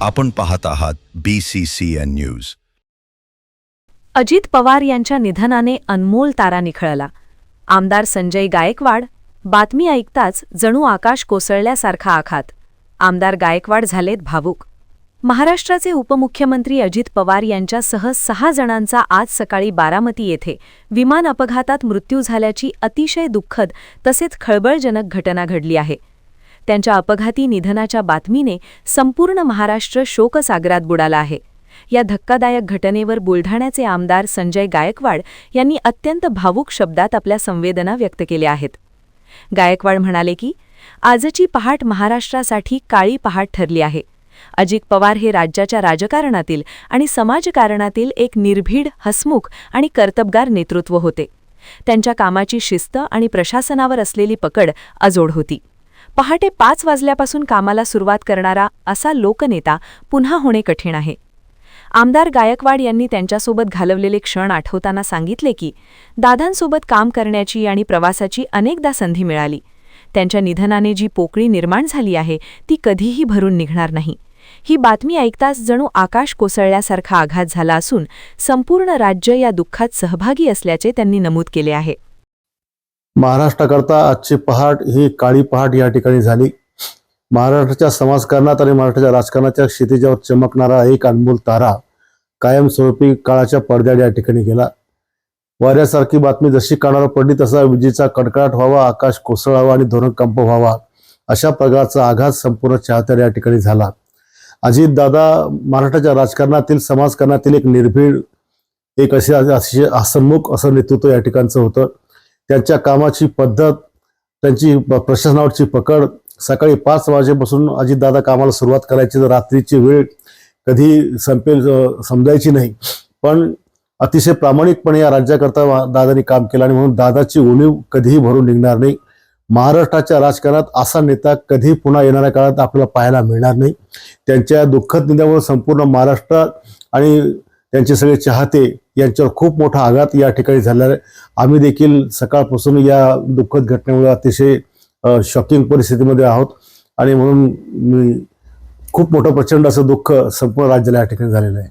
आपण पाहत आहात BCCN न्यूज। अजित पवार यांच्या निधनाने अनमोल तारा निखळला। आमदार संजय गायकवाड, बातमी ऐकताच जणू आकाश कोसळल्यासारखा आघात। आमदार गायकवाड झालेत भावुक। महाराष्ट्राचे उपमुख्यमंत्री अजित पवार यांच्यासह 6 जणांचा आज सकाळी बारामती येथे विमान अपघातात मृत्यू झाल्याची अतिशय दुःखद तसेच खळबळजनक घटना घडली आहे। त्यांच्या अपघाती निधनाच्या बातमीने संपूर्ण महाराष्ट्र शोकसागरात बुडाला आहे। या धक्कादायक घटनेवर बुलढाण्याचे आमदार संजय गायकवाड यांनी अत्यंत भावुक शब्दात आपल्या संवेदना व्यक्त केल्या आहेत। गायकवाड म्हणाले की आजची पहाट महाराष्ट्रासाठी काळी पहाट ठरली आहे। अजित पवार हे राज्याच्या राजकारणातील आणि समाजकारणातील एक निर्भीड, हसमुख आणि कर्तबगार नेतृत्व होते। त्यांच्या कामाची शिस्त आणि प्रशासनावर असलेली पकड अजोड होती। पहाटे 5 वाजल्यापासून कामाला सुरुवात करणारा असा लोकनेता पुन्हा होणे कठीण आहे। आमदार गायकवाड यांनी त्यांच्यासोबत घालवलेले क्षण आठवताना सांगितले की दादांसोबत काम करण्याची आणि प्रवासाची अनेकदा संधी मिळाली। त्यांच्या निधनाने जी पोकळी निर्माण झाली आहे ती कधीही भरून निघणार नाही। ही बातमी ऐकताच जणू आकाश कोसळल्यासारखा आघात झाला असून संपूर्ण राज्य या दुःखात सहभागी असल्याचे त्यांनी नमूद केले आहे। महाराष्ट्राकरता आजची पहाट ही काळी पहाट या ठिकाणी झाली। महाराष्ट्राच्या समाजकारणात आणि महाराष्ट्राच्या राजकारणाच्या क्षितिजावर चमकणारा एक अनमोल तारा कायमस्वरूपी काळाच्या पडद्याआड या ठिकाणी गेला। वाऱ्यासारखी बातमी जशी कानावर पडली तसा विजेचा कडकडाट व्हावा, आकाश कोसळावा आणि धोरणकंप व्हावा, अशा प्रकारचा आघात संपूर्ण चाहत्याला या ठिकाणी झाला। अजितदादा महाराष्ट्राच्या राजकारणातील, समाजकारणातील एक निर्भीड, एक असे हसमुख असं नेतृत्व या ठिकाणचं होतं। त्यांच्या कामाची पद्धत, त्यांची प्रशासनावरची पकड, सकाळी 5 वाजेपासून अजितदादा कामाला सुरुवात करायची तर रात्रीची वेळ कधी संपेल समजायची नाही, पण अतिशय प्रामाणिकपणे या राज्याकरता दादांनी काम केलं आणि म्हणून दादाची उणीव कधीही भरून निघणार नाही। महाराष्ट्राच्या राजकारणात असा नेता कधी पुन्हा येणाऱ्या काळात आपल्याला पाहायला मिळणार नाही। त्यांच्या दुःखद निधनामुळे संपूर्ण महाराष्ट्र आणि त्यांचे सगळे चाहते यांच्यावर खूप मोठा आघात या ठिकाणी झाला आहे। आम्ही देखील सकाळपासून या दुःखद घटनेमुळे अतिशय शॉकिंग परिस्थितीमध्ये आहोत आणि म्हणून खूप मोठं प्रचंड असं दुःख संपूर्ण राज्याला या ठिकाणी झालेलं आहे।